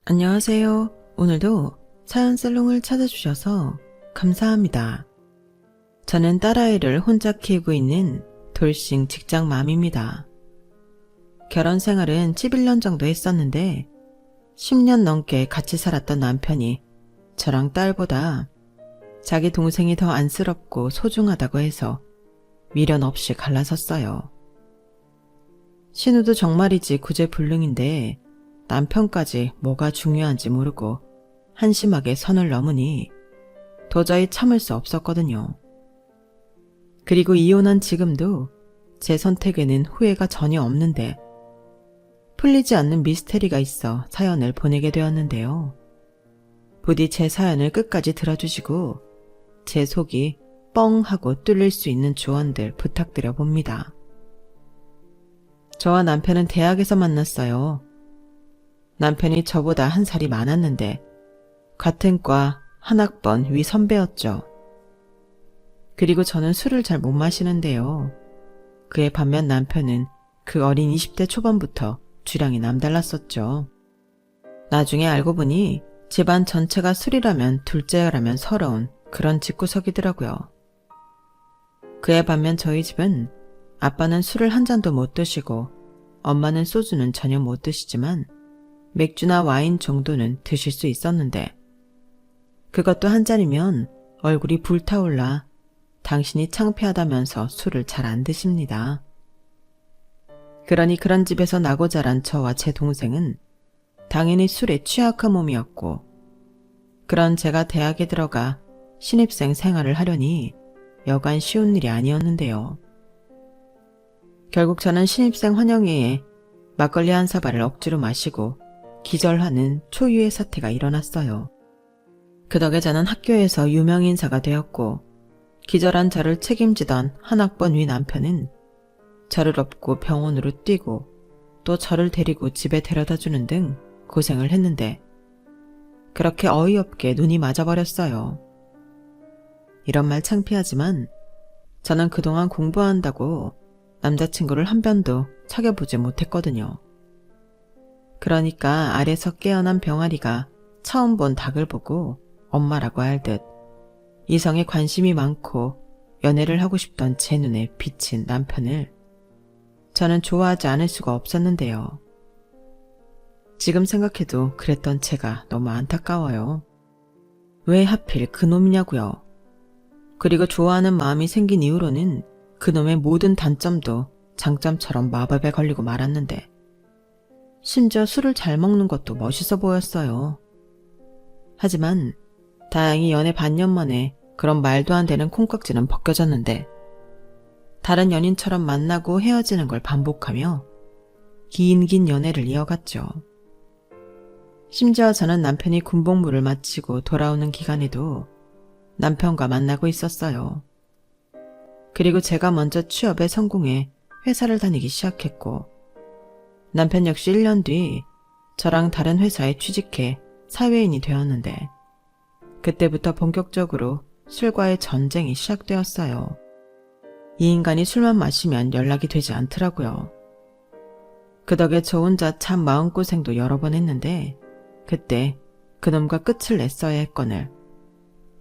안녕하세요. 오늘도 사연살롱을 찾아주셔서 감사합니다. 저는 딸아이를 혼자 키우고 있는 돌싱 직장맘입니다. 결혼 생활은 11년 정도 했었는데 10년 넘게 같이 살았던 남편이 저랑 딸보다 자기 동생이 더 안쓰럽고 소중하다고 해서 미련 없이 갈라섰어요. 신우도 정말이지 구제불능인데 남편까지 뭐가 중요한지 모르고 한심하게 선을 넘으니 도저히 참을 수 없었거든요. 그리고 이혼한 지금도 제 선택에는 후회가 전혀 없는데 풀리지 않는 미스테리가 있어 사연을 보내게 되었는데요. 부디 제 사연을 끝까지 들어주시고 제 속이 뻥 하고 뚫릴 수 있는 조언들 부탁드려 봅니다. 저와 남편은 대학에서 만났어요. 남편이 저보다 한 살이 많았는데 같은 과 한 학번 위 선배였죠. 그리고 저는 술을 잘 못 마시는데요. 그에 반면 남편은 그 어린 20대 초반부터 주량이 남달랐었죠. 나중에 알고 보니 집안 전체가 술이라면 둘째라면 서러운 그런 집구석이더라고요. 그에 반면 저희 집은 아빠는 술을 한 잔도 못 드시고 엄마는 소주는 전혀 못 드시지만 맥주나 와인 정도는 드실 수 있었는데 그것도 한 잔이면 얼굴이 불타올라 당신이 창피하다면서 술을 잘 안 드십니다. 그러니 그런 집에서 나고 자란 저와 제 동생은 당연히 술에 취약한 몸이었고 그런 제가 대학에 들어가 신입생 생활을 하려니 여간 쉬운 일이 아니었는데요. 결국 저는 신입생 환영회에 막걸리 한 사발을 억지로 마시고 기절하는 초유의 사태가 일어났어요. 그 덕에 저는 학교에서 유명인사가 되었고 기절한 저를 책임지던 한 학번 위 남편은 저를 업고 병원으로 뛰고 또 저를 데리고 집에 데려다주는 등 고생을 했는데 그렇게 어이없게 눈이 맞아버렸어요. 이런 말 창피하지만 저는 그동안 공부한다고 남자친구를 한 번도 사귀어보지 못했거든요. 그러니까 알에서 깨어난 병아리가 처음 본 닭을 보고 엄마라고 할 듯 이성에 관심이 많고 연애를 하고 싶던 제 눈에 비친 남편을 저는 좋아하지 않을 수가 없었는데요. 지금 생각해도 그랬던 제가 너무 안타까워요. 왜 하필 그놈이냐고요. 그리고 좋아하는 마음이 생긴 이후로는 그놈의 모든 단점도 장점처럼 마법에 걸리고 말았는데 심지어 술을 잘 먹는 것도 멋있어 보였어요. 하지만 다행히 연애 반년 만에 그런 말도 안 되는 콩깍지는 벗겨졌는데 다른 연인처럼 만나고 헤어지는 걸 반복하며 긴 연애를 이어갔죠. 심지어 저는 남편이 군복무를 마치고 돌아오는 기간에도 남편과 만나고 있었어요. 그리고 제가 먼저 취업에 성공해 회사를 다니기 시작했고 남편 역시 1년 뒤 저랑 다른 회사에 취직해 사회인이 되었는데 그때부터 본격적으로 술과의 전쟁이 시작되었어요. 이 인간이 술만 마시면 연락이 되지 않더라고요. 그 덕에 저 혼자 참 마음고생도 여러 번 했는데 그때 그놈과 끝을 냈어야 했거늘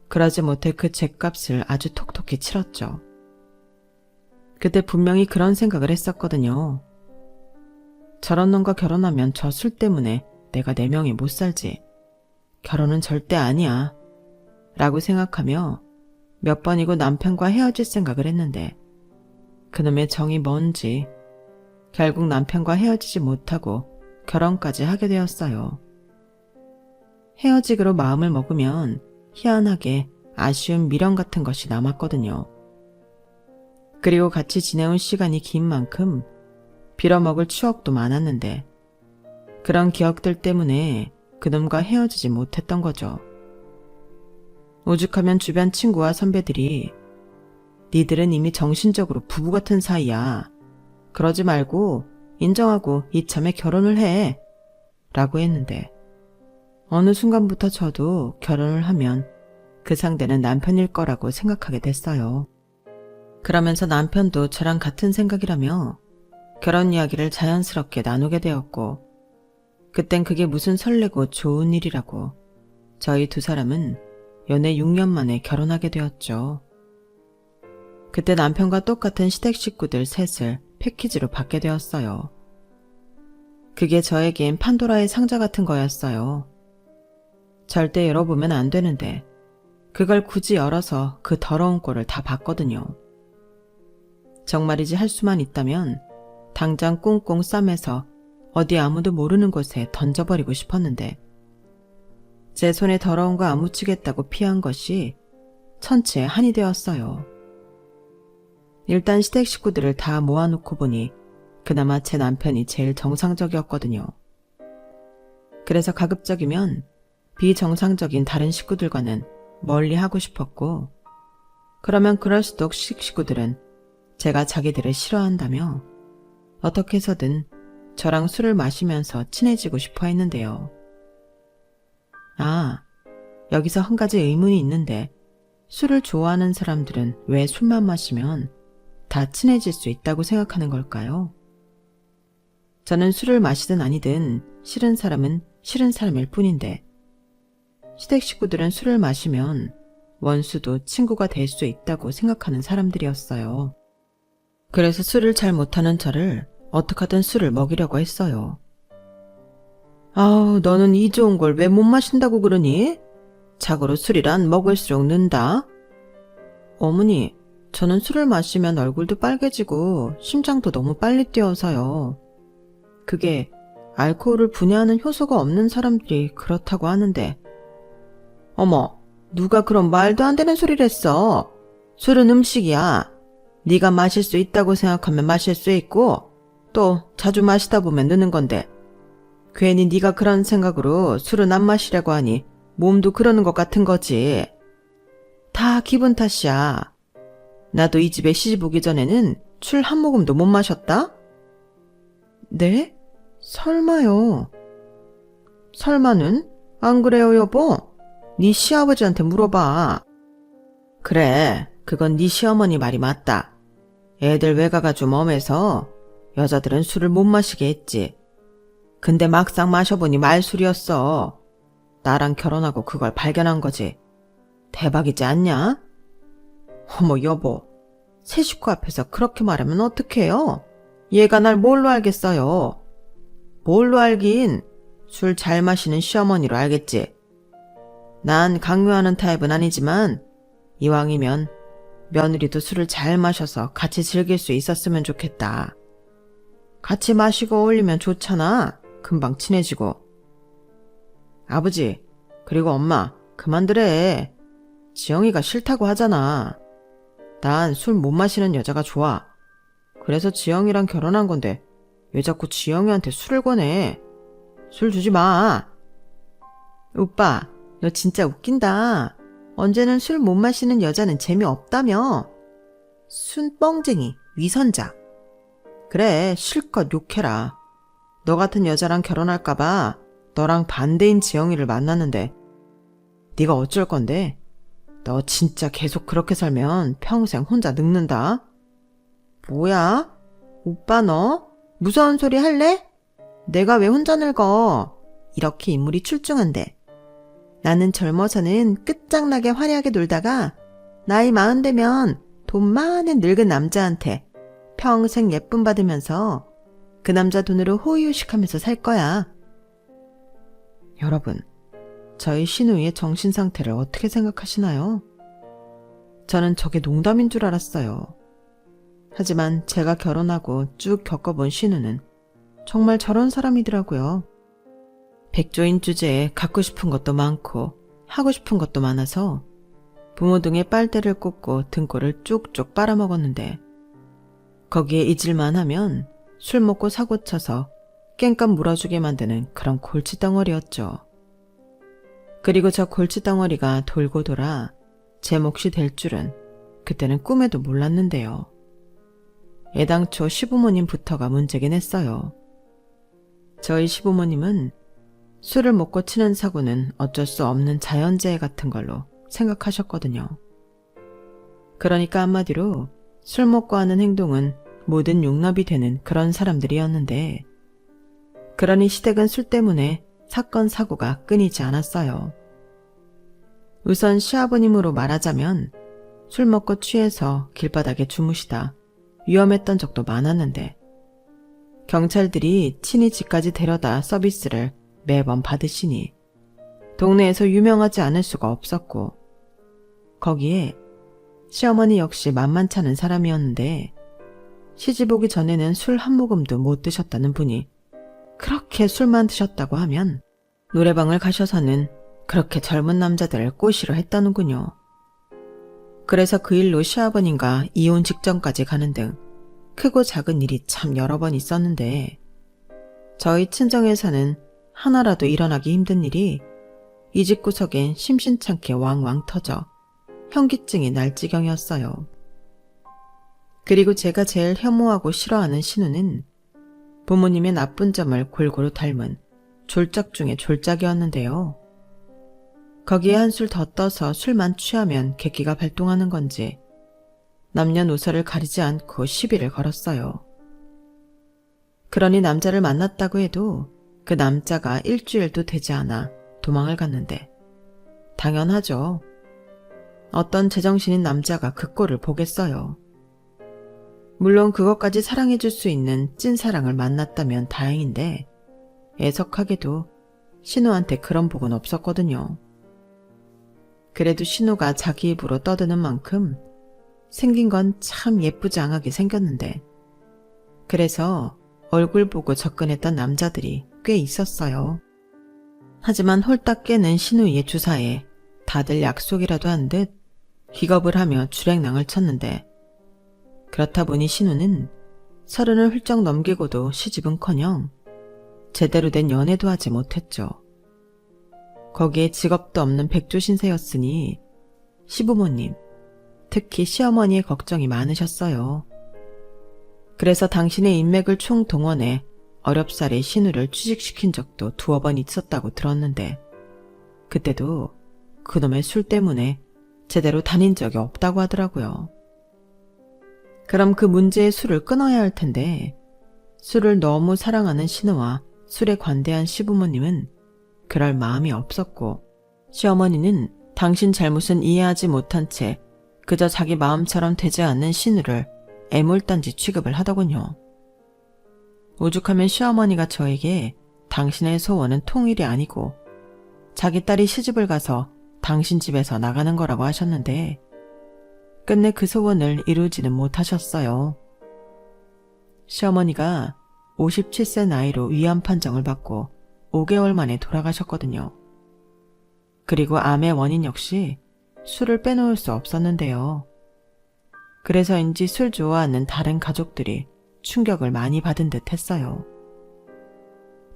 그러지 못해 그 죗값을 아주 톡톡히 치렀죠. 그때 분명히 그런 생각을 했었거든요. 저런 놈과 결혼하면 저 술 때문에 내가 내 명에 못 살지. 결혼은 절대 아니야. 라고 생각하며 몇 번이고 남편과 헤어질 생각을 했는데 그놈의 정이 뭔지 결국 남편과 헤어지지 못하고 결혼까지 하게 되었어요. 헤어지기로 마음을 먹으면 희한하게 아쉬운 미련 같은 것이 남았거든요. 그리고 같이 지내온 시간이 긴 만큼 빌어먹을 추억도 많았는데 그런 기억들 때문에 그놈과 헤어지지 못했던 거죠. 오죽하면 주변 친구와 선배들이 니들은 이미 정신적으로 부부 같은 사이야. 그러지 말고 인정하고 이참에 결혼을 해. 라고 했는데 어느 순간부터 저도 결혼을 하면 그 상대는 남편일 거라고 생각하게 됐어요. 그러면서 남편도 저랑 같은 생각이라며 결혼 이야기를 자연스럽게 나누게 되었고 그땐 그게 무슨 설레고 좋은 일이라고. 저희 두 사람은 연애 6년 만에 결혼하게 되었죠. 그때 남편과 똑같은 시댁 식구들 셋을 패키지로 받게 되었어요. 그게 저에겐 판도라의 상자 같은 거였어요. 절대 열어보면 안 되는데 그걸 굳이 열어서 그 더러운 꼴을 다 봤거든요. 정말이지 할 수만 있다면 당장 꽁꽁 싸매서 어디 아무도 모르는 곳에 던져버리고 싶었는데 제 손에 더러운 거 안 묻히겠다고 피한 것이 천치에 한이 되었어요. 일단 시댁 식구들을 다 모아놓고 보니 그나마 제 남편이 제일 정상적이었거든요. 그래서 가급적이면 비정상적인 다른 식구들과는 멀리 하고 싶었고, 그러면 그럴수록 식구들은 제가 자기들을 싫어한다며 어떻게 해서든 저랑 술을 마시면서 친해지고 싶어 했는데요. 아, 여기서 한 가지 의문이 있는데 술을 좋아하는 사람들은 왜 술만 마시면 다 친해질 수 있다고 생각하는 걸까요? 저는 술을 마시든 아니든 싫은 사람은 싫은 사람일 뿐인데 시댁 식구들은 술을 마시면 원수도 친구가 될 수 있다고 생각하는 사람들이었어요. 그래서 술을 잘 못하는 저를 어떻게 하든 술을 먹이려고 했어요. 아우, 너는 이 좋은 걸 왜 못 마신다고 그러니? 자고로 술이란 먹을수록 는다. 어머니, 저는 술을 마시면 얼굴도 빨개지고 심장도 너무 빨리 뛰어서요. 그게 알코올을 분해하는 효소가 없는 사람들이 그렇다고 하는데. 어머, 누가 그런 말도 안 되는 소리를 했어. 술은 음식이야. 네가 마실 수 있다고 생각하면 마실 수 있고 또 자주 마시다 보면 느는 건데 괜히 네가 그런 생각으로 술은 안 마시려고 하니 몸도 그러는 것 같은 거지. 다 기분 탓이야. 나도 이 집에 시집 오기 전에는 술 한 모금도 못 마셨다? 네? 설마요. 설마는? 안 그래요, 여보? 네 시아버지한테 물어봐. 그래, 그건 네 시어머니 말이 맞다. 애들 외가가 좀 엄해서 여자들은 술을 못 마시게 했지. 근데 막상 마셔보니 말술이었어. 나랑 결혼하고 그걸 발견한 거지. 대박이지 않냐? 어머 여보, 새 식구 앞에서 그렇게 말하면 어떡해요? 얘가 날 뭘로 알겠어요? 뭘로 알긴 술 잘 마시는 시어머니로 알겠지. 난 강요하는 타입은 아니지만 이왕이면 며느리도 술을 잘 마셔서 같이 즐길 수 있었으면 좋겠다. 같이 마시고 어울리면 좋잖아. 금방 친해지고. 아버지, 그리고 엄마, 그만두래. 지영이가 싫다고 하잖아. 난 술 못 마시는 여자가 좋아. 그래서 지영이랑 결혼한 건데 왜 자꾸 지영이한테 술을 권해. 술 주지 마. 오빠, 너 진짜 웃긴다. 언제는 술 못 마시는 여자는 재미없다며. 순뻥쟁이, 위선자. 그래, 실컷 욕해라. 너 같은 여자랑 결혼할까봐 너랑 반대인 지영이를 만났는데 네가 어쩔 건데? 너 진짜 계속 그렇게 살면 평생 혼자 늙는다. 뭐야? 오빠 너 무서운 소리 할래? 내가 왜 혼자 늙어? 이렇게 인물이 출중한데. 나는 젊어서는 끝장나게 화려하게 놀다가 나이 40 되면 돈 많은 늙은 남자한테 평생 예쁨 받으면서 그 남자 돈으로 호의호식하면서 살 거야. 여러분, 저희 신우이의 정신 상태를 어떻게 생각하시나요? 저는 저게 농담인 줄 알았어요. 하지만 제가 결혼하고 쭉 겪어본 신우는 정말 저런 사람이더라고요. 백조인 주제에 갖고 싶은 것도 많고 하고 싶은 것도 많아서 부모 등에 빨대를 꽂고 등골을 쭉쭉 빨아먹었는데 거기에 잊을만 하면 술 먹고 사고 쳐서 깽값 물어주게 만드는 그런 골치덩어리였죠. 그리고 저 골치덩어리가 돌고 돌아 제 몫이 될 줄은 그때는 꿈에도 몰랐는데요. 애당초 시부모님부터가 문제긴 했어요. 저희 시부모님은 술을 먹고 치는 사고는 어쩔 수 없는 자연재해 같은 걸로 생각하셨거든요. 그러니까 한마디로 술 먹고 하는 행동은 모든 용납이 되는 그런 사람들이었는데 그러니 시댁은 술 때문에 사건 사고가 끊이지 않았어요. 우선 시아버님으로 말하자면 술 먹고 취해서 길바닥에 주무시다 위험했던 적도 많았는데 경찰들이 친히 집까지 데려다 서비스를 매번 받으시니 동네에서 유명하지 않을 수가 없었고 거기에 시어머니 역시 만만찮은 사람이었는데 시집 오기 전에는 술 한 모금도 못 드셨다는 분이 그렇게 술만 드셨다고 하면 노래방을 가셔서는 그렇게 젊은 남자들을 꼬시려 했다는군요. 그래서 그 일로 시아버님과 이혼 직전까지 가는 등 크고 작은 일이 참 여러 번 있었는데 저희 친정에서는 하나라도 일어나기 힘든 일이 이 집 구석엔 심심찮게 왕왕 터져 현기증이 날 지경이었어요. 그리고 제가 제일 혐오하고 싫어하는 신우는 부모님의 나쁜 점을 골고루 닮은 졸작 중에 졸작이었는데요. 거기에 한술 더 떠서 술만 취하면 객기가 발동하는 건지 남녀노소를 가리지 않고 시비를 걸었어요. 그러니 남자를 만났다고 해도 그 남자가 일주일도 되지 않아 도망을 갔는데 당연하죠. 어떤 제정신인 남자가 그 꼴을 보겠어요. 물론 그것까지 사랑해줄 수 있는 찐사랑을 만났다면 다행인데 애석하게도 신우한테 그런 복은 없었거든요. 그래도 신우가 자기 입으로 떠드는 만큼 생긴 건 참 예쁘장하게 생겼는데 그래서 얼굴 보고 접근했던 남자들이 꽤 있었어요. 하지만 홀딱 깨는 신우의 주사에 다들 약속이라도 한 듯 기겁을 하며 주랭랑을 쳤는데 그렇다 보니 신우는 30을 훌쩍 넘기고도 시집은커녕 제대로 된 연애도 하지 못했죠. 거기에 직업도 없는 백조 신세였으니 시부모님, 특히 시어머니의 걱정이 많으셨어요. 그래서 당신의 인맥을 총동원해 어렵사리 신우를 취직시킨 적도 2번 있었다고 들었는데 그때도 그놈의 술 때문에 제대로 다닌 적이 없다고 하더라고요. 그럼 그 문제의 술을 끊어야 할 텐데 술을 너무 사랑하는 신우와 술에 관대한 시부모님은 그럴 마음이 없었고 시어머니는 당신 잘못은 이해하지 못한 채 그저 자기 마음처럼 되지 않는 신우를 애물단지 취급을 하더군요. 오죽하면 시어머니가 저에게 당신의 소원은 통일이 아니고 자기 딸이 시집을 가서 당신 집에서 나가는 거라고 하셨는데 끝내 그 소원을 이루지는 못하셨어요. 시어머니가 57세 나이로 위암 판정을 받고 5개월 만에 돌아가셨거든요. 그리고 암의 원인 역시 술을 빼놓을 수 없었는데요. 그래서인지 술 좋아하는 다른 가족들이 충격을 많이 받은 듯 했어요.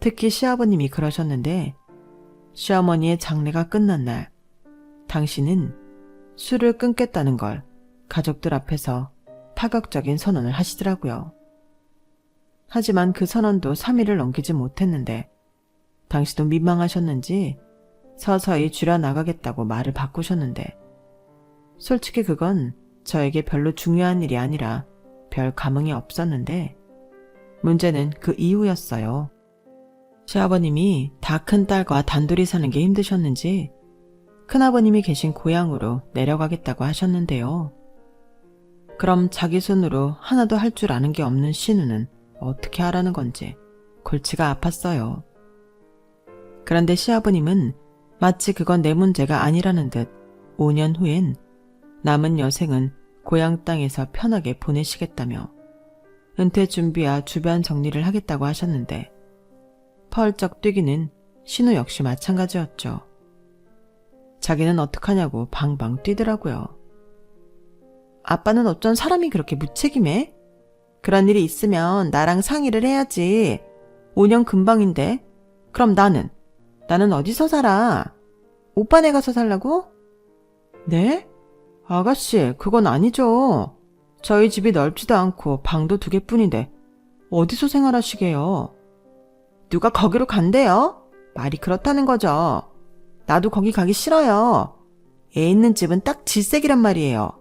특히 시아버님이 그러셨는데 시어머니의 장례가 끝난 날 당신은 술을 끊겠다는 걸 가족들 앞에서 파격적인 선언을 하시더라고요. 하지만 그 선언도 3일을 넘기지 못했는데 당시도 민망하셨는지 서서히 줄여나가겠다고 말을 바꾸셨는데 솔직히 그건 저에게 별로 중요한 일이 아니라 별 감흥이 없었는데 문제는 그 이후였어요. 시아버님이 다 큰 딸과 단둘이 사는 게 힘드셨는지 큰아버님이 계신 고향으로 내려가겠다고 하셨는데요. 그럼 자기 손으로 하나도 할 줄 아는 게 없는 신우는 어떻게 하라는 건지 골치가 아팠어요. 그런데 시아버님은 마치 그건 내 문제가 아니라는 듯 5년 후엔 남은 여생은 고향 땅에서 편하게 보내시겠다며 은퇴 준비와 주변 정리를 하겠다고 하셨는데 펄쩍 뛰기는 신우 역시 마찬가지였죠. 자기는 어떡하냐고 방방 뛰더라고요. 아빠는 어쩐 사람이 그렇게 무책임해? 그런 일이 있으면 나랑 상의를 해야지. 5년 금방인데. 그럼 나는 어디서 살아? 오빠네 가서 살라고? 네? 아가씨, 그건 아니죠. 저희 집이 넓지도 않고 방도 2개뿐인데 어디서 생활하시게요? 누가 거기로 간대요? 말이 그렇다는 거죠. 나도 거기 가기 싫어요. 애 있는 집은 딱 질색이란 말이에요.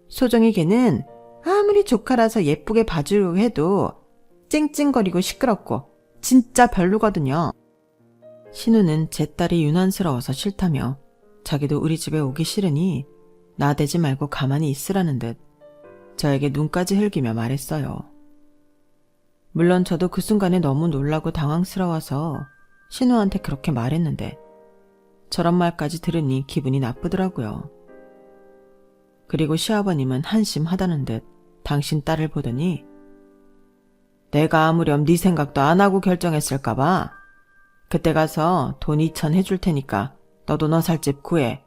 소정이 걔는 아무리 조카라서 예쁘게 봐주려고 해도 찡찡거리고 시끄럽고 진짜 별로거든요. 신우는 제 딸이 유난스러워서 싫다며 자기도 우리 집에 오기 싫으니 나대지 말고 가만히 있으라는 듯 저에게 눈까지 흘기며 말했어요. 물론 저도 그 순간에 너무 놀라고 당황스러워서 신우한테 그렇게 말했는데 저런 말까지 들으니 기분이 나쁘더라고요. 그리고 시아버님은 한심하다는 듯 당신 딸을 보더니 내가 아무렴 네 생각도 안 하고 결정했을까봐 그때 가서 돈 2천 해줄 테니까 너도 너 살 집 구해.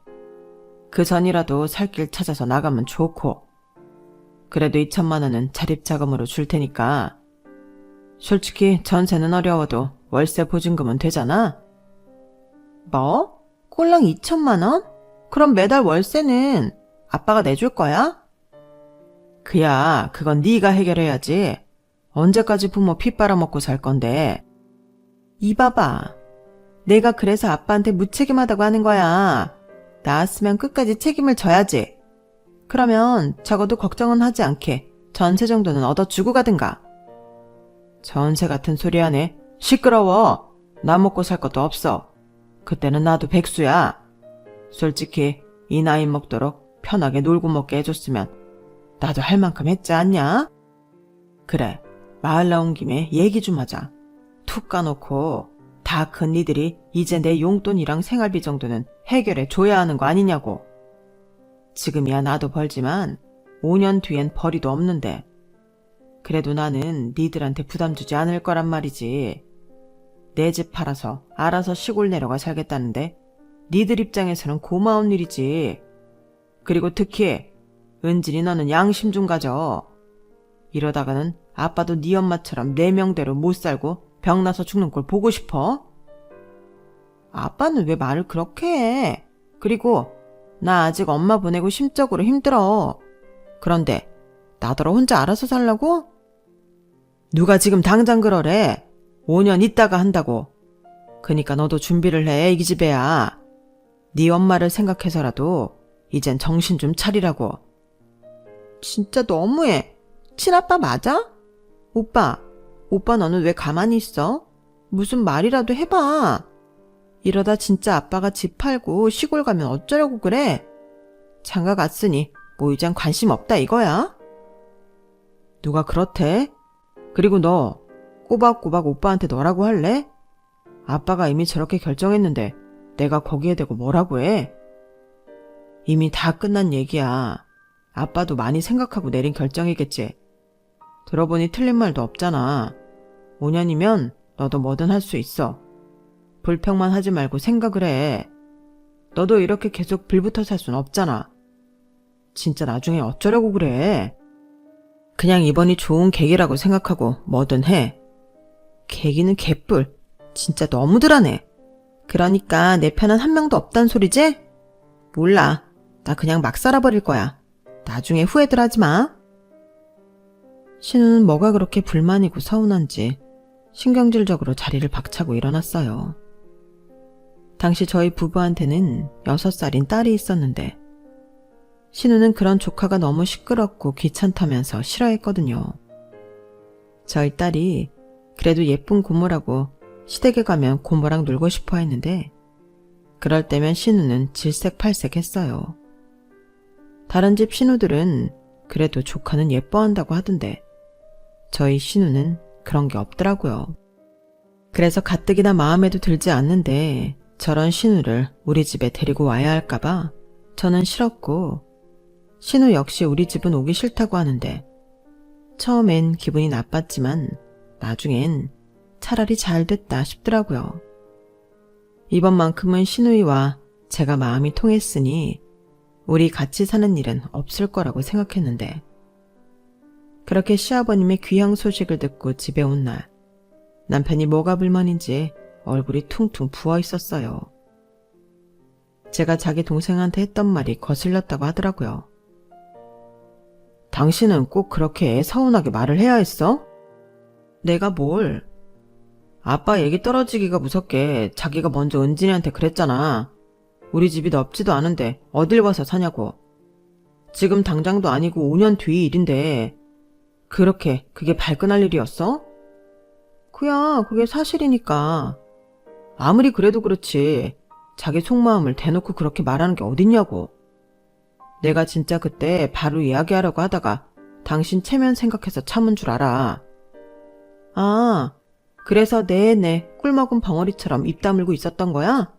그 전이라도 살 길 찾아서 나가면 좋고 그래도 2천만 원은 자립자금으로 줄 테니까 솔직히 전세는 어려워도 월세 보증금은 되잖아? 뭐? 꼴랑 2천만 원? 그럼 매달 월세는 아빠가 내줄 거야? 그야 그건 네가 해결해야지. 언제까지 부모 피 빨아먹고 살 건데. 이봐봐. 내가 그래서 아빠한테 무책임하다고 하는 거야. 낳았으면 끝까지 책임을 져야지. 그러면 적어도 걱정은 하지 않게 전세 정도는 얻어주고 가든가. 전세 같은 소리 하네. 시끄러워. 나 먹고 살 것도 없어. 그때는 나도 백수야. 솔직히 이 나이 먹도록 편하게 놀고 먹게 해줬으면 나도 할 만큼 했지 않냐? 그래, 마을 나온 김에 얘기 좀 하자. 툭 까놓고 다 큰 니들이 이제 내 용돈이랑 생활비 정도는 해결해 줘야 하는 거 아니냐고. 지금이야 나도 벌지만 5년 뒤엔 벌이도 없는데 그래도 나는 니들한테 부담 주지 않을 거란 말이지. 내 집 팔아서 알아서 시골 내려가 살겠다는데 니들 입장에서는 고마운 일이지. 그리고 특히 은진이 너는 양심 좀 가져. 이러다가는 아빠도 네 엄마처럼 내 명대로 못 살고 병나서 죽는 걸 보고 싶어? 아빠는 왜 말을 그렇게 해? 그리고 나 아직 엄마 보내고 심적으로 힘들어. 그런데 나더러 혼자 알아서 살라고? 누가 지금 당장 그러래. 5년 있다가 한다고. 그니까 너도 준비를 해, 이 기집애야. 네 엄마를 생각해서라도 이젠 정신 좀 차리라고. 진짜 너무해. 친아빠 맞아? 오빠 너는 왜 가만히 있어? 무슨 말이라도 해봐. 이러다 진짜 아빠가 집 팔고 시골 가면 어쩌려고 그래? 장가 갔으니 뭐 이젠 관심 없다 이거야? 누가 그렇대? 그리고 너 꼬박꼬박 오빠한테 너라고 할래? 아빠가 이미 저렇게 결정했는데 내가 거기에 대고 뭐라고 해? 이미 다 끝난 얘기야. 아빠도 많이 생각하고 내린 결정이겠지. 들어보니 틀린 말도 없잖아. 5년이면 너도 뭐든 할 수 있어. 불평만 하지 말고 생각을 해. 너도 이렇게 계속 빌붙어 살 순 없잖아. 진짜 나중에 어쩌려고 그래. 그냥 이번이 좋은 계기라고 생각하고 뭐든 해. 계기는 개뿔. 진짜 너무들 하네. 그러니까 내 편은 한 명도 없단 소리지? 몰라. 나 그냥 막 살아버릴 거야. 나중에 후회들 하지 마. 신우는 뭐가 그렇게 불만이고 서운한지 신경질적으로 자리를 박차고 일어났어요. 당시 저희 부부한테는 6살인 딸이 있었는데 신우는 그런 조카가 너무 시끄럽고 귀찮다면서 싫어했거든요. 저희 딸이 그래도 예쁜 고모라고 시댁에 가면 고모랑 놀고 싶어 했는데 그럴 때면 신우는 질색팔색했어요. 다른 집 신우들은 그래도 조카는 예뻐한다고 하던데 저희 신우는 그런 게 없더라고요. 그래서 가뜩이나 마음에도 들지 않는데 저런 신우를 우리 집에 데리고 와야 할까봐 저는 싫었고 신우 역시 우리 집은 오기 싫다고 하는데 처음엔 기분이 나빴지만 나중엔 차라리 잘 됐다 싶더라고요. 이번만큼은 신우이와 제가 마음이 통했으니 우리 같이 사는 일은 없을 거라고 생각했는데 그렇게 시아버님의 귀향 소식을 듣고 집에 온 날 남편이 뭐가 불만인지 얼굴이 퉁퉁 부어 있었어요. 제가 자기 동생한테 했던 말이 거슬렸다고 하더라고요. 당신은 꼭 그렇게 서운하게 말을 해야 했어? 내가 뭘? 아빠 얘기 떨어지기가 무섭게 자기가 먼저 은진이한테 그랬잖아. 우리 집이 넓지도 않은데 어딜 와서 사냐고. 지금 당장도 아니고 5년 뒤 일인데 그렇게 그게 발끈할 일이었어? 그게 사실이니까. 아무리 그래도 그렇지. 자기 속마음을 대놓고 그렇게 말하는 게 어딨냐고. 내가 진짜 그때 바로 이야기하려고 하다가 당신 체면 생각해서 참은 줄 알아. 아, 그래서 내내 꿀먹은 벙어리처럼 입 다물고 있었던 거야?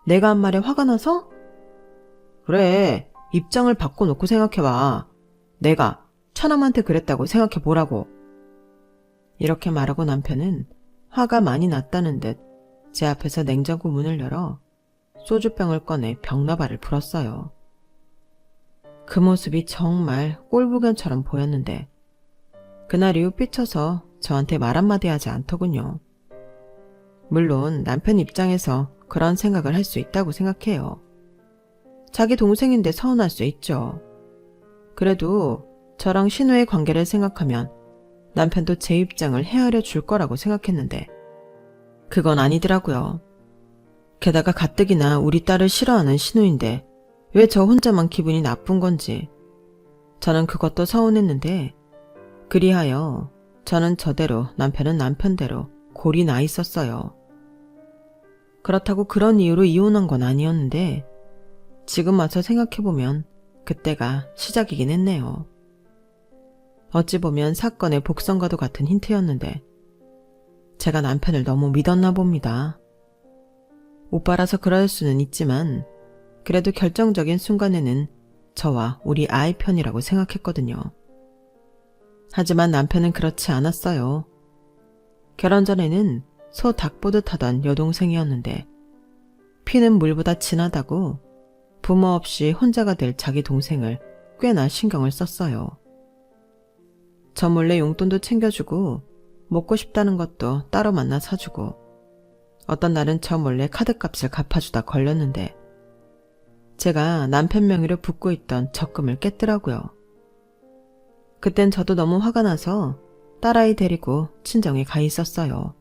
내가 한 말에 화가 나서? 그래, 입장을 바꿔놓고 생각해봐. 내가 처남한테 그랬다고 생각해보라고. 이렇게 말하고 남편은 화가 많이 났다는 듯 제 앞에서 냉장고 문을 열어 소주병을 꺼내 벽나발을 불었어요. 그 모습이 정말 꼴불견처럼 보였는데 그날 이후 삐쳐서 저한테 말 한마디 하지 않더군요. 물론 남편 입장에서 그런 생각을 할 수 있다고 생각해요. 자기 동생인데 서운할 수 있죠. 그래도 저랑 신우의 관계를 생각하면 남편도 제 입장을 헤아려 줄 거라고 생각했는데 그건 아니더라고요. 게다가 가뜩이나 우리 딸을 싫어하는 신우인데 왜 저 혼자만 기분이 나쁜 건지 저는 그것도 서운했는데 그리하여 저는 저대로 남편은 남편대로 골이 나 있었어요. 그렇다고 그런 이유로 이혼한 건 아니었는데 지금 와서 생각해보면 그때가 시작이긴 했네요. 어찌 보면 사건의 복선과도 같은 힌트였는데 제가 남편을 너무 믿었나 봅니다. 오빠라서 그럴 수는 있지만 그래도 결정적인 순간에는 저와 우리 아이 편이라고 생각했거든요. 하지만 남편은 그렇지 않았어요. 결혼 전에는 소 닭 보듯 하던 여동생이었는데 피는 물보다 진하다고 부모 없이 혼자가 될 자기 동생을 꽤나 신경을 썼어요. 저 몰래 용돈도 챙겨주고 먹고 싶다는 것도 따로 만나 사주고 어떤 날은 저 몰래 카드값을 갚아주다 걸렸는데 제가 남편 명의로 붓고 있던 적금을 깼더라고요. 그땐 저도 너무 화가 나서 딸아이 데리고 친정에 가 있었어요.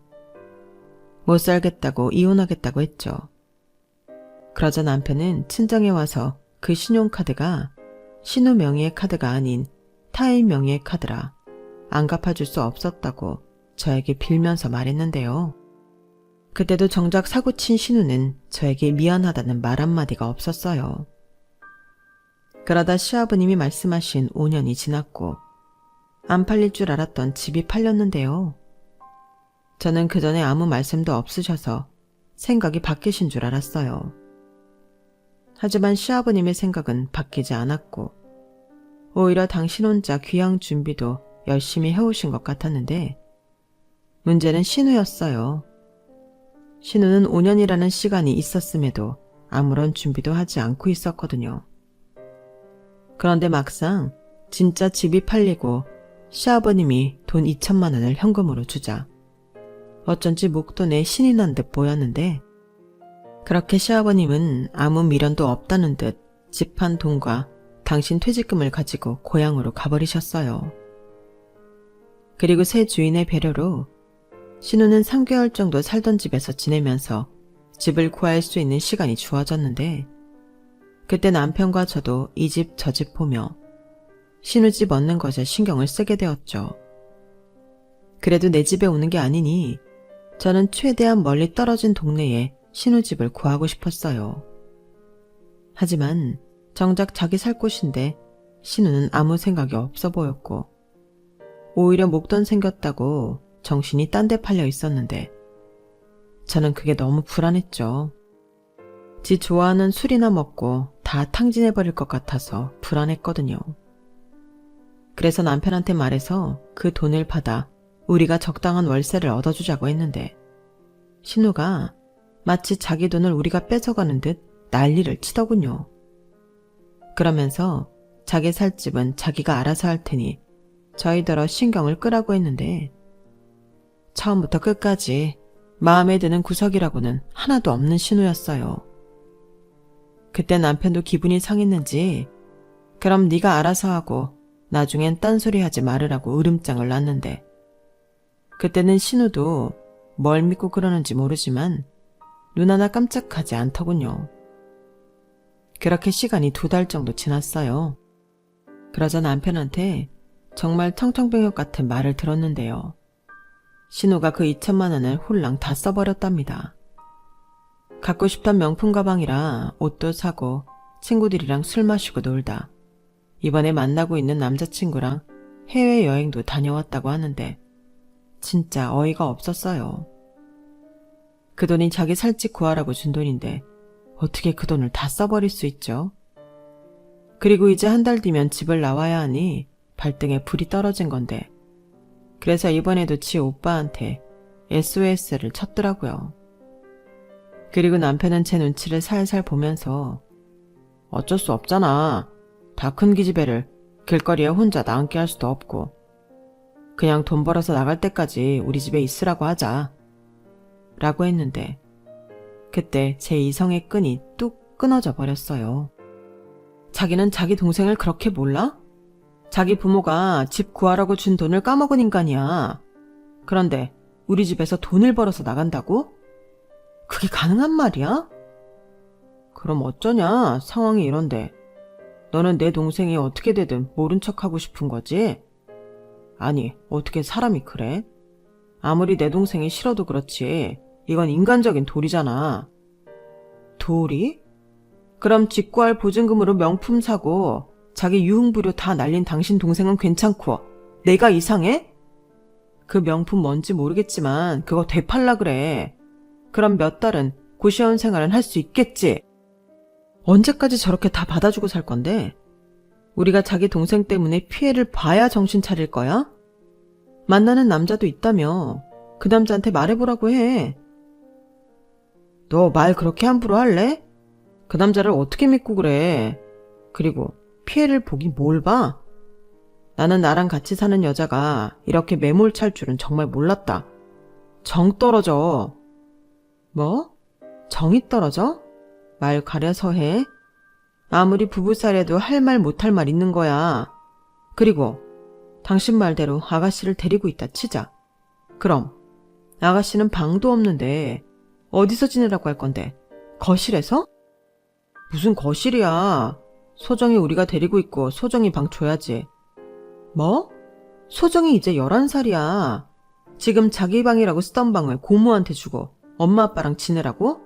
못 살겠다고 이혼하겠다고 했죠. 그러자 남편은 친정에 와서 그 신용카드가 신우 명의의 카드가 아닌 타인 명의의 카드라 안 갚아줄 수 없었다고 저에게 빌면서 말했는데요. 그때도 정작 사고친 신우는 저에게 미안하다는 말 한마디가 없었어요. 그러다 시아버님이 말씀하신 5년이 지났고 안 팔릴 줄 알았던 집이 팔렸는데요. 저는 그전에 아무 말씀도 없으셔서 생각이 바뀌신 줄 알았어요. 하지만 시아버님의 생각은 바뀌지 않았고 오히려 당신 혼자 귀향 준비도 열심히 해오신 것 같았는데 문제는 신우였어요. 신우는 5년이라는 시간이 있었음에도 아무런 준비도 하지 않고 있었거든요. 그런데 막상 진짜 집이 팔리고 시아버님이 돈 2천만 원을 현금으로 주자 어쩐지 목돈에 신이 난 듯 보였는데 그렇게 시아버님은 아무 미련도 없다는 듯 집한 돈과 당신 퇴직금을 가지고 고향으로 가버리셨어요. 그리고 새 주인의 배려로 신우는 3개월 정도 살던 집에서 지내면서 집을 구할 수 있는 시간이 주어졌는데 그때 남편과 저도 이 집 저 집 보며 신우 집 얻는 것에 신경을 쓰게 되었죠. 그래도 내 집에 오는 게 아니니 저는 최대한 멀리 떨어진 동네에 신우 집을 구하고 싶었어요. 하지만 정작 자기 살 곳인데 신우는 아무 생각이 없어 보였고 오히려 목돈 생겼다고 정신이 딴 데 팔려 있었는데 저는 그게 너무 불안했죠. 지 좋아하는 술이나 먹고 다 탕진해버릴 것 같아서 불안했거든요. 그래서 남편한테 말해서 그 돈을 받아 우리가 적당한 월세를 얻어주자고 했는데 신우가 마치 자기 돈을 우리가 뺏어가는 듯 난리를 치더군요. 그러면서 자기 살 집은 자기가 알아서 할 테니 저희더러 신경을 끄라고 했는데 처음부터 끝까지 마음에 드는 구석이라고는 하나도 없는 신우였어요. 그때 남편도 기분이 상했는지 그럼 네가 알아서 하고 나중엔 딴소리 하지 말으라고 으름장을 놨는데 그때는 신우도 뭘 믿고 그러는지 모르지만 눈 하나 깜짝하지 않더군요. 그렇게 시간이 2달 정도 지났어요. 그러자 남편한테 정말 청청병역 같은 말을 들었는데요. 신우가 그 2천만 원을 홀랑 다 써버렸답니다. 갖고 싶던 명품 가방이라 옷도 사고 친구들이랑 술 마시고 놀다 이번에 만나고 있는 남자친구랑 해외여행도 다녀왔다고 하는데 진짜 어이가 없었어요. 그 돈이 자기 살집 구하라고 준 돈인데 어떻게 그 돈을 다 써버릴 수 있죠? 그리고 이제 한 달 뒤면 집을 나와야 하니 발등에 불이 떨어진 건데 그래서 이번에도 지 오빠한테 SOS를 쳤더라고요. 그리고 남편은 제 눈치를 살살 보면서 어쩔 수 없잖아. 다 큰 기집애를 길거리에 혼자 나앉게 할 수도 없고 그냥 돈 벌어서 나갈 때까지 우리 집에 있으라고 하자. 라고 했는데 그때 제 이성의 끈이 뚝 끊어져 버렸어요. 자기는 자기 동생을 그렇게 몰라? 자기 부모가 집 구하라고 준 돈을 까먹은 인간이야. 그런데 우리 집에서 돈을 벌어서 나간다고? 그게 가능한 말이야? 그럼 어쩌냐, 상황이 이런데. 너는 내 동생이 어떻게 되든 모른 척하고 싶은 거지? 아니, 어떻게 사람이 그래? 아무리 내 동생이 싫어도 그렇지, 이건 인간적인 도리잖아. 도리? 그럼 집 구할 보증금으로 명품 사고 자기 유흥부료 다 날린 당신 동생은 괜찮고 내가 이상해? 그 명품 뭔지 모르겠지만 그거 되팔라 그래. 그럼 몇 달은 고시원 생활은 할 수 있겠지. 언제까지 저렇게 다 받아주고 살 건데? 우리가 자기 동생 때문에 피해를 봐야 정신 차릴 거야? 만나는 남자도 있다며 그 남자한테 말해보라고 해. 너 말 그렇게 함부로 할래? 그 남자를 어떻게 믿고 그래. 그리고 피해를 보긴 뭘 봐? 나는 나랑 같이 사는 여자가 이렇게 매몰찰 줄은 정말 몰랐다. 정 떨어져. 뭐? 정이 떨어져? 말 가려서 해. 아무리 부부살에도 할 말 못할 말 있는 거야. 그리고 당신 말대로 아가씨를 데리고 있다 치자. 그럼 아가씨는 방도 없는데 어디서 지내라고 할 건데? 거실에서? 무슨 거실이야. 소정이 우리가 데리고 있고 소정이 방 줘야지. 뭐? 소정이 이제 11살이야. 지금 자기 방이라고 쓰던 방을 고모한테 주고 엄마 아빠랑 지내라고?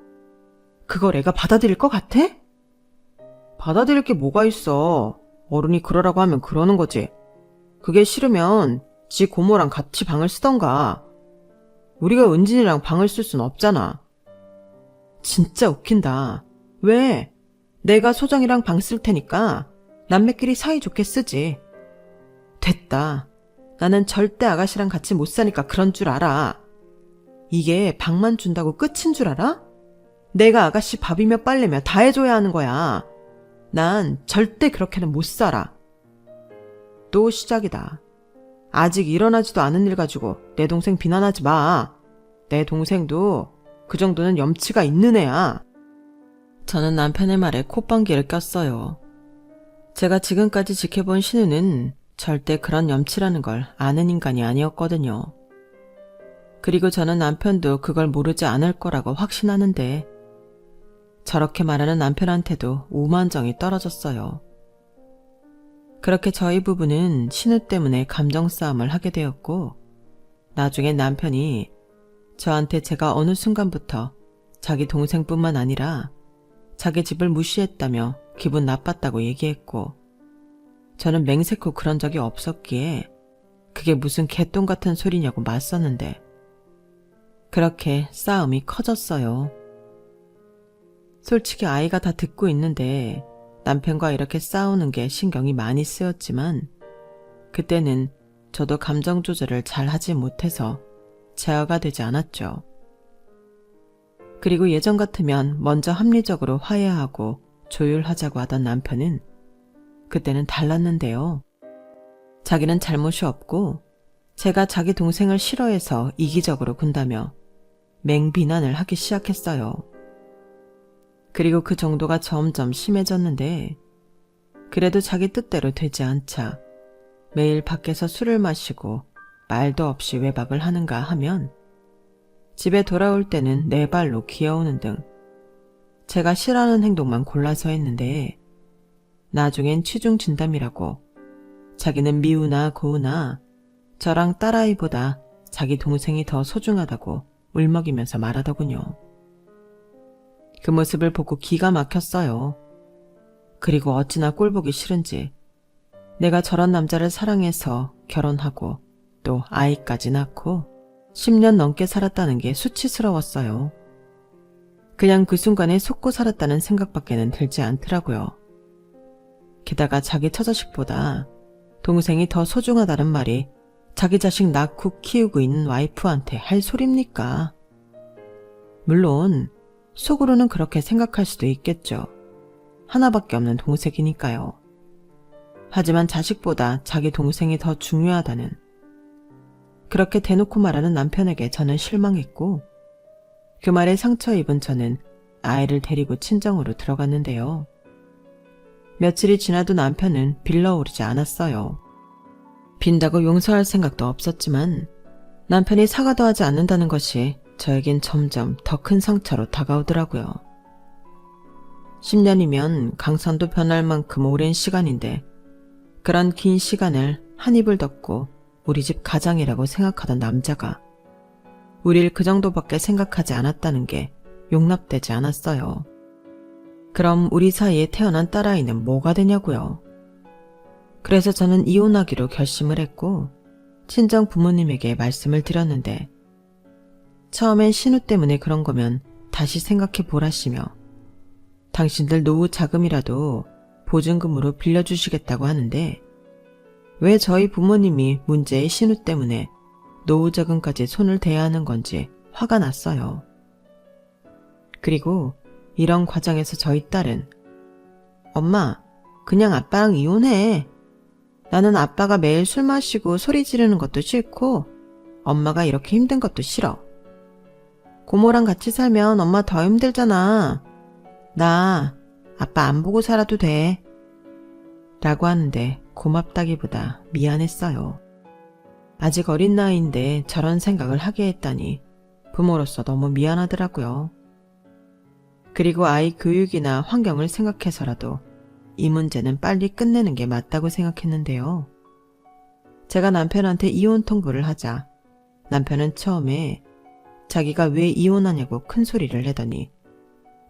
그걸 애가 받아들일 것 같아? 받아들일 게 뭐가 있어. 어른이 그러라고 하면 그러는 거지. 그게 싫으면 지 고모랑 같이 방을 쓰던가. 우리가 은진이랑 방을 쓸 순 없잖아. 진짜 웃긴다. 왜? 내가 소정이랑 방 쓸 테니까 남매끼리 사이좋게 쓰지. 됐다. 나는 절대 아가씨랑 같이 못 사니까 그런 줄 알아. 이게 방만 준다고 끝인 줄 알아? 내가 아가씨 밥이며 빨래며 다 해줘야 하는 거야. 난 절대 그렇게는 못 살아. 또 시작이다. 아직 일어나지도 않은 일 가지고 내 동생 비난하지 마. 내 동생도 그 정도는 염치가 있는 애야. 저는 남편의 말에 콧방귀를 꼈어요. 제가 지금까지 지켜본 신우는 절대 그런 염치라는 걸 아는 인간이 아니었거든요. 그리고 저는 남편도 그걸 모르지 않을 거라고 확신하는데 저렇게 말하는 남편한테도 오만정이 떨어졌어요. 그렇게 저희 부부는 신우 때문에 감정 싸움을 하게 되었고 나중에 남편이 저한테 제가 어느 순간부터 자기 동생뿐만 아니라 자기 집을 무시했다며 기분 나빴다고 얘기했고 저는 맹세코 그런 적이 없었기에 그게 무슨 개똥 같은 소리냐고 맞섰는데 그렇게 싸움이 커졌어요. 솔직히 아이가 다 듣고 있는데 남편과 이렇게 싸우는 게 신경이 많이 쓰였지만 그때는 저도 감정 조절을 잘 하지 못해서 제어가 되지 않았죠. 그리고 예전 같으면 먼저 합리적으로 화해하고 조율하자고 하던 남편은 그때는 달랐는데요. 자기는 잘못이 없고 제가 자기 동생을 싫어해서 이기적으로 군다며 맹비난을 하기 시작했어요. 그리고 그 정도가 점점 심해졌는데 그래도 자기 뜻대로 되지 않자 매일 밖에서 술을 마시고 말도 없이 외박을 하는가 하면 집에 돌아올 때는 네 발로 기어오는 등 제가 싫어하는 행동만 골라서 했는데 나중엔 취중진담이라고 자기는 미우나 고우나 저랑 딸아이보다 자기 동생이 더 소중하다고 울먹이면서 말하더군요. 그 모습을 보고 기가 막혔어요. 그리고 어찌나 꼴보기 싫은지 내가 저런 남자를 사랑해서 결혼하고 또 아이까지 낳고 10년 넘게 살았다는 게 수치스러웠어요. 그냥 그 순간에 속고 살았다는 생각밖에는 들지 않더라고요. 게다가 자기 처자식보다 동생이 더 소중하다는 말이 자기 자식 낳고 키우고 있는 와이프한테 할 소립니까? 물론 속으로는 그렇게 생각할 수도 있겠죠. 하나밖에 없는 동생이니까요. 하지만 자식보다 자기 동생이 더 중요하다는, 그렇게 대놓고 말하는 남편에게 저는 실망했고, 그 말에 상처 입은 저는 아이를 데리고 친정으로 들어갔는데요. 며칠이 지나도 남편은 빌러오르지 않았어요. 빈다고 용서할 생각도 없었지만 남편이 사과도 하지 않는다는 것이 저에겐 점점 더 큰 상처로 다가오더라고요. 10년이면 강산도 변할 만큼 오랜 시간인데 그런 긴 시간을 한 입을 덮고 우리 집 가장이라고 생각하던 남자가 우릴 그 정도밖에 생각하지 않았다는 게 용납되지 않았어요. 그럼 우리 사이에 태어난 딸아이는 뭐가 되냐고요. 그래서 저는 이혼하기로 결심을 했고 친정 부모님에게 말씀을 드렸는데 처음엔 신우 때문에 그런 거면 다시 생각해 보라시며 당신들 노후 자금이라도 보증금으로 빌려주시겠다고 하는데 왜 저희 부모님이 문제의 신우 때문에 노후 자금까지 손을 대야 하는 건지 화가 났어요. 그리고 이런 과정에서 저희 딸은 엄마, 그냥 아빠랑 이혼해. 나는 아빠가 매일 술 마시고 소리 지르는 것도 싫고 엄마가 이렇게 힘든 것도 싫어. 고모랑 같이 살면 엄마 더 힘들잖아. 나 아빠 안 보고 살아도 돼. 라고 하는데 고맙다기보다 미안했어요. 아직 어린 나이인데 저런 생각을 하게 했다니 부모로서 너무 미안하더라고요. 그리고 아이 교육이나 환경을 생각해서라도 이 문제는 빨리 끝내는 게 맞다고 생각했는데요. 제가 남편한테 이혼 통보를 하자 남편은 처음에 자기가 왜 이혼하냐고 큰 소리를 내더니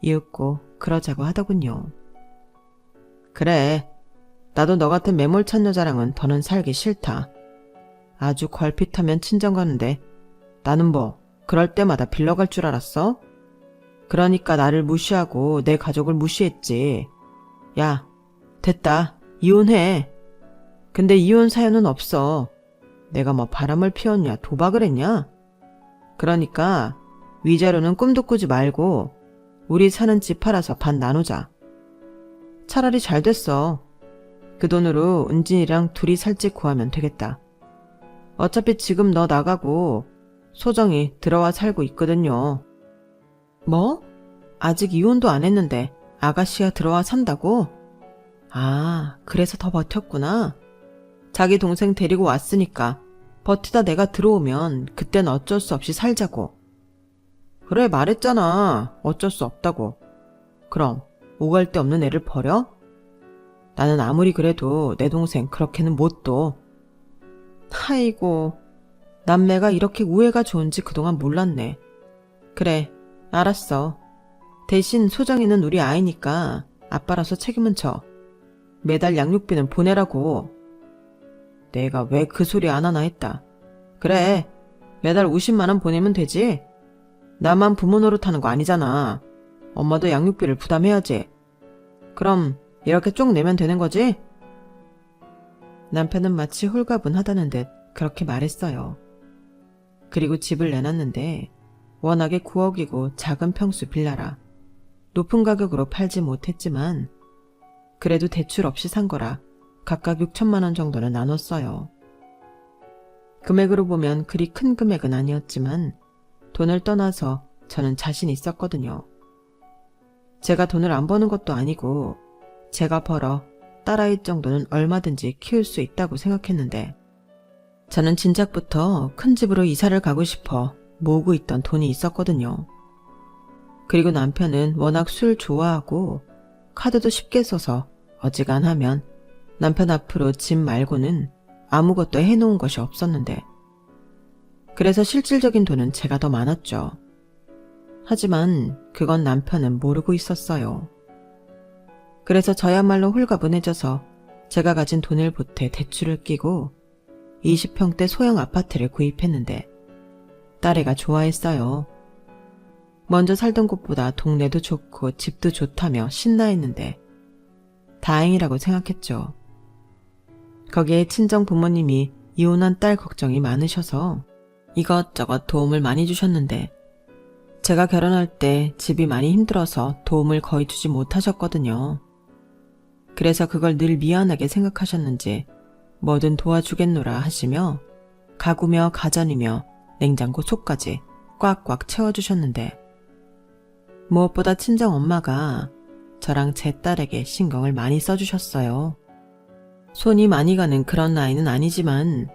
이윽고 그러자고 하더군요. 그래, 나도 너 같은 매몰찬 여자랑은 더는 살기 싫다. 아주 걸핏하면 친정 가는데 나는 뭐 그럴 때마다 빌러갈 줄 알았어? 그러니까 나를 무시하고 내 가족을 무시했지. 야, 됐다. 이혼해. 근데 이혼 사연은 없어. 내가 뭐 바람을 피웠냐, 도박을 했냐? 그러니까 위자료는 꿈도 꾸지 말고 우리 사는 집 팔아서 반 나누자. 차라리 잘 됐어. 그 돈으로 은진이랑 둘이 살 집 구하면 되겠다. 어차피 지금 너 나가고 소정이 들어와 살고 있거든요. 뭐? 아직 이혼도 안 했는데 아가씨가 들어와 산다고? 아, 그래서 더 버텼구나. 자기 동생 데리고 왔으니까 버티다 내가 들어오면 그땐 어쩔 수 없이 살자고. 그래, 말했잖아. 어쩔 수 없다고. 그럼 오갈 데 없는 애를 버려? 나는 아무리 그래도 내 동생 그렇게는 못 둬. 아이고, 남매가 이렇게 우애가 좋은지 그동안 몰랐네. 그래, 알았어. 대신 소정이는 우리 아이니까 아빠라서 책임은 져. 매달 양육비는 보내라고. 내가 왜 그 소리 안 하나 했다. 그래, 매달 50만 원 보내면 되지. 나만 부모 노릇하는 거 아니잖아. 엄마도 양육비를 부담해야지. 그럼 이렇게 쭉 내면 되는 거지? 남편은 마치 홀가분하다는 듯 그렇게 말했어요. 그리고 집을 내놨는데 워낙에 9억이고 작은 평수 빌라라 높은 가격으로 팔지 못했지만 그래도 대출 없이 산 거라 각각 6천만 원 정도는 나눴어요. 금액으로 보면 그리 큰 금액은 아니었지만 돈을 떠나서 저는 자신 있었거든요. 제가 돈을 안 버는 것도 아니고 제가 벌어 딸아이 정도는 얼마든지 키울 수 있다고 생각했는데 저는 진작부터 큰 집으로 이사를 가고 싶어 모으고 있던 돈이 있었거든요. 그리고 남편은 워낙 술 좋아하고 카드도 쉽게 써서 어지간하면 남편 앞으로 집 말고는 아무것도 해놓은 것이 없었는데 그래서 실질적인 돈은 제가 더 많았죠. 하지만 그건 남편은 모르고 있었어요. 그래서 저야말로 홀가분해져서 제가 가진 돈을 보태 대출을 끼고 20평대 소형 아파트를 구입했는데 딸애가 좋아했어요. 먼저 살던 곳보다 동네도 좋고 집도 좋다며 신나했는데 다행이라고 생각했죠. 거기에 친정 부모님이 이혼한 딸 걱정이 많으셔서 이것저것 도움을 많이 주셨는데 제가 결혼할 때 집이 많이 힘들어서 도움을 거의 주지 못하셨거든요. 그래서 그걸 늘 미안하게 생각하셨는지 뭐든 도와주겠노라 하시며 가구며 가전이며 냉장고 속까지 꽉꽉 채워주셨는데 무엇보다 친정 엄마가 저랑 제 딸에게 신경을 많이 써주셨어요. 손이 많이 가는 그런 나이는 아니지만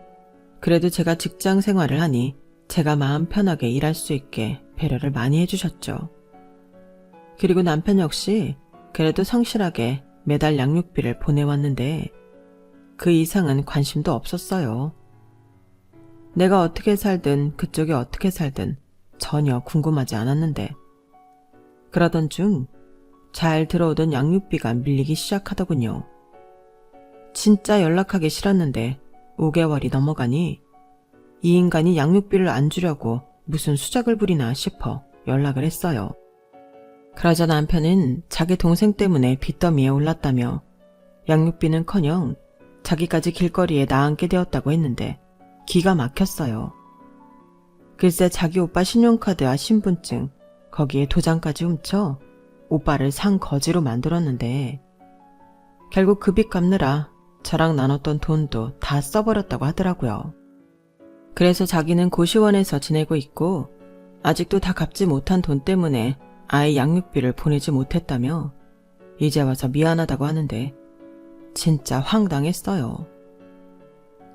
그래도 제가 직장 생활을 하니 제가 마음 편하게 일할 수 있게 배려를 많이 해주셨죠. 그리고 남편 역시 그래도 성실하게 매달 양육비를 보내왔는데 그 이상은 관심도 없었어요. 내가 어떻게 살든 그쪽이 어떻게 살든 전혀 궁금하지 않았는데 그러던 중 잘 들어오던 양육비가 밀리기 시작하더군요. 진짜 연락하기 싫었는데 5개월이 넘어가니 이 인간이 양육비를 안 주려고 무슨 수작을 부리나 싶어 연락을 했어요. 그러자 남편은 자기 동생 때문에 빚더미에 올랐다며 양육비는커녕 자기까지 길거리에 나앉게 되었다고 했는데 기가 막혔어요. 글쎄 자기 오빠 신용카드와 신분증 거기에 도장까지 훔쳐 오빠를 상거지로 만들었는데 결국 그 빚 갚느라 저랑 나눴던 돈도 다 써버렸다고 하더라고요. 그래서 자기는 고시원에서 지내고 있고 아직도 다 갚지 못한 돈 때문에 아이 양육비를 보내지 못했다며 이제 와서 미안하다고 하는데 진짜 황당했어요.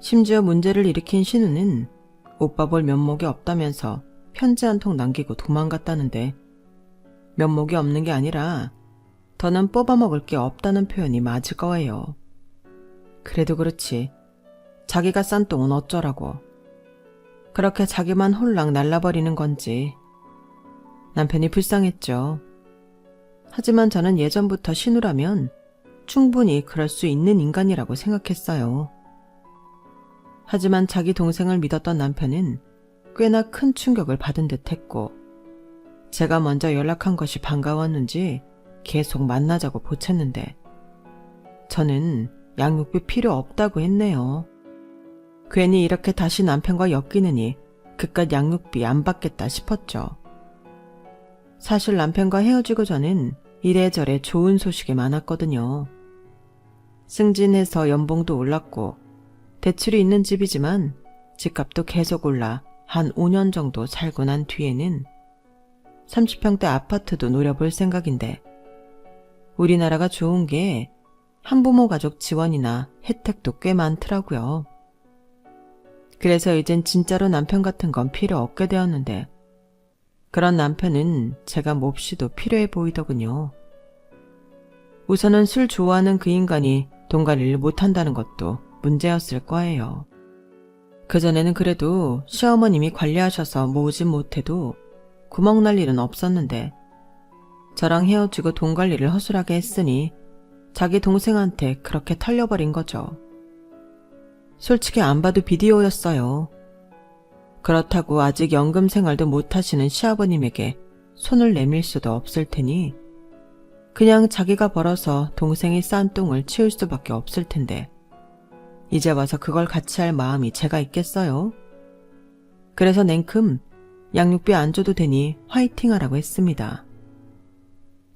심지어 문제를 일으킨 신우는 오빠 볼 면목이 없다면서 편지 한 통 남기고 도망갔다는데 면목이 없는 게 아니라 더는 뽑아먹을 게 없다는 표현이 맞을 거예요. 그래도 그렇지 자기가 싼 똥은 어쩌라고. 그렇게 자기만 홀랑 날라버리는 건지 남편이 불쌍했죠. 하지만 저는 예전부터 신우라면 충분히 그럴 수 있는 인간이라고 생각했어요. 하지만 자기 동생을 믿었던 남편은 꽤나 큰 충격을 받은 듯 했고 제가 먼저 연락한 것이 반가웠는지 계속 만나자고 보챘는데 저는 양육비 필요 없다고 했네요. 괜히 이렇게 다시 남편과 엮이느니 그깟 양육비 안 받겠다 싶었죠. 사실 남편과 헤어지고 전엔 이래저래 좋은 소식이 많았거든요. 승진해서 연봉도 올랐고 대출이 있는 집이지만 집값도 계속 올라 한 5년 정도 살고 난 뒤에는 30평대 아파트도 노려볼 생각인데 우리나라가 좋은 게 한부모 가족 지원이나 혜택도 꽤 많더라고요. 그래서 이젠 진짜로 남편 같은 건 필요 없게 되었는데 그런 남편은 제가 몹시도 필요해 보이더군요. 우선은 술 좋아하는 그 인간이 돈 관리를 못한다는 것도 문제였을 거예요. 그전에는 그래도 시어머님이 관리하셔서 모으진 못해도 구멍날 일은 없었는데 저랑 헤어지고 돈 관리를 허술하게 했으니 자기 동생한테 그렇게 털려버린 거죠. 솔직히 안 봐도 비디오였어요. 그렇다고 아직 연금 생활도 못하시는 시아버님에게 손을 내밀 수도 없을 테니 그냥 자기가 벌어서 동생이 싼 똥을 치울 수밖에 없을 텐데 이제 와서 그걸 같이 할 마음이 제가 있겠어요? 그래서 냉큼 양육비 안 줘도 되니 화이팅 하라고 했습니다.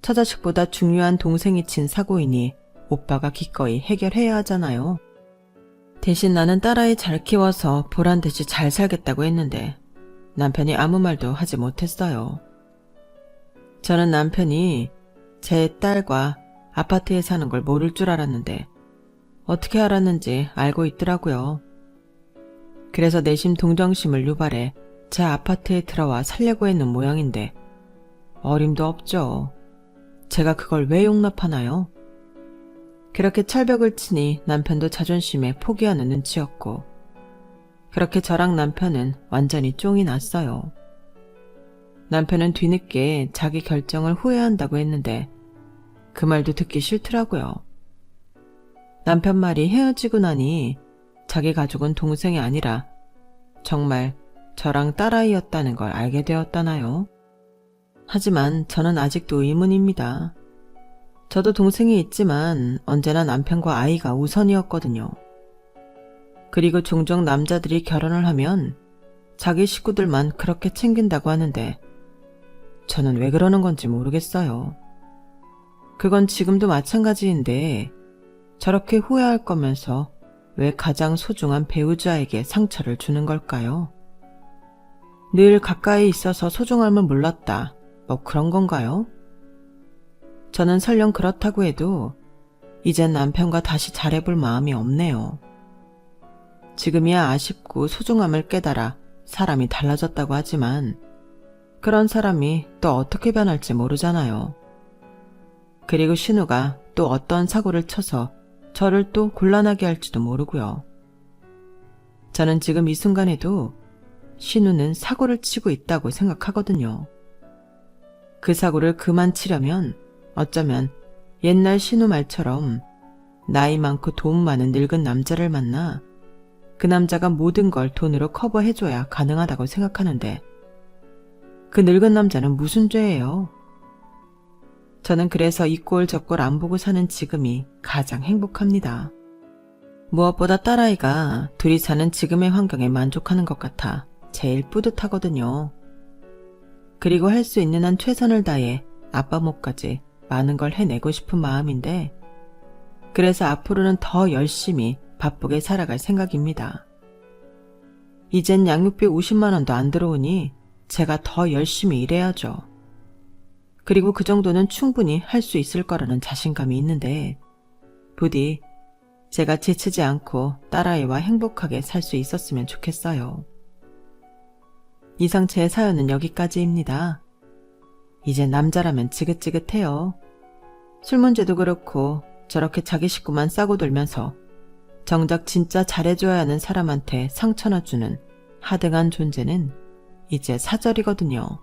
처자식보다 중요한 동생이 친 사고이니 오빠가 기꺼이 해결해야 하잖아요. 대신 나는 딸아이 잘 키워서 보란듯이 잘 살겠다고 했는데 남편이 아무 말도 하지 못했어요. 저는 남편이 제 딸과 아파트에 사는 걸 모를 줄 알았는데 어떻게 알았는지 알고 있더라고요. 그래서 내심 동정심을 유발해 제 아파트에 들어와 살려고 했는 모양인데 어림도 없죠. 제가 그걸 왜 용납하나요? 그렇게 철벽을 치니 남편도 자존심에 포기하는 눈치였고 그렇게 저랑 남편은 완전히 쫑이 났어요. 남편은 뒤늦게 자기 결정을 후회한다고 했는데 그 말도 듣기 싫더라고요. 남편 말이 헤어지고 나니 자기 가족은 동생이 아니라 정말 저랑 딸아이였다는 걸 알게 되었다나요? 하지만 저는 아직도 의문입니다. 저도 동생이 있지만 언제나 남편과 아이가 우선이었거든요. 그리고 종종 남자들이 결혼을 하면 자기 식구들만 그렇게 챙긴다고 하는데 저는 왜 그러는 건지 모르겠어요. 그건 지금도 마찬가지인데 저렇게 후회할 거면서 왜 가장 소중한 배우자에게 상처를 주는 걸까요? 늘 가까이 있어서 소중함을 몰랐다. 뭐 그런 건가요? 저는 설령 그렇다고 해도 이젠 남편과 다시 잘해볼 마음이 없네요. 지금이야 아쉽고 소중함을 깨달아 사람이 달라졌다고 하지만 그런 사람이 또 어떻게 변할지 모르잖아요. 그리고 신우가 또 어떤 사고를 쳐서 저를 또 곤란하게 할지도 모르고요. 저는 지금 이 순간에도 신우는 사고를 치고 있다고 생각하거든요. 그 사고를 그만 치려면 어쩌면 옛날 신우 말처럼 나이 많고 돈 많은 늙은 남자를 만나 그 남자가 모든 걸 돈으로 커버해줘야 가능하다고 생각하는데 그 늙은 남자는 무슨 죄예요? 저는 그래서 이 꼴 저 꼴 안 보고 사는 지금이 가장 행복합니다. 무엇보다 딸아이가 둘이 사는 지금의 환경에 만족하는 것 같아 제일 뿌듯하거든요. 그리고 할 수 있는 한 최선을 다해 아빠 몫까지 많은 걸 해내고 싶은 마음인데 그래서 앞으로는 더 열심히 바쁘게 살아갈 생각입니다. 이젠 양육비 50만 원도 안 들어오니 제가 더 열심히 일해야죠. 그리고 그 정도는 충분히 할 수 있을 거라는 자신감이 있는데 부디 제가 지치지 않고 딸아이와 행복하게 살 수 있었으면 좋겠어요. 이상 제 사연은 여기까지입니다. 이제 남자라면 지긋지긋해요. 술 문제도 그렇고 저렇게 자기 식구만 싸고 돌면서 정작 진짜 잘해줘야 하는 사람한테 상처나 주는 하등한 존재는 이제 사절이거든요.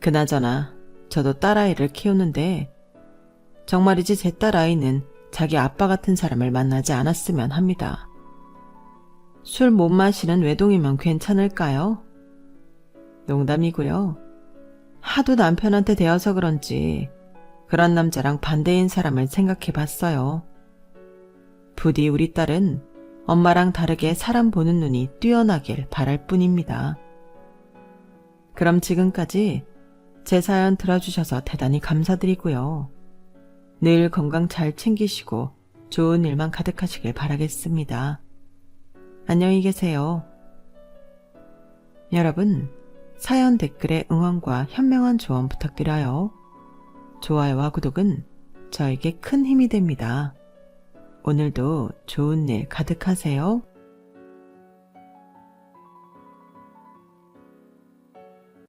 그나저나 저도 딸아이를 키우는데 정말이지 제 딸아이는 자기 아빠 같은 사람을 만나지 않았으면 합니다. 술 못 마시는 외동이면 괜찮을까요? 농담이고요. 하도 남편한테 대어서 그런지 그런 남자랑 반대인 사람을 생각해 봤어요. 부디 우리 딸은 엄마랑 다르게 사람 보는 눈이 뛰어나길 바랄 뿐입니다. 그럼 지금까지 제 사연 들어주셔서 대단히 감사드리고요. 늘 건강 잘 챙기시고 좋은 일만 가득하시길 바라겠습니다. 안녕히 계세요. 여러분, 사연 댓글에 응원과 현명한 조언 부탁드려요. 좋아요와 구독은 저에게 큰 힘이 됩니다. 오늘도 좋은 일 가득하세요.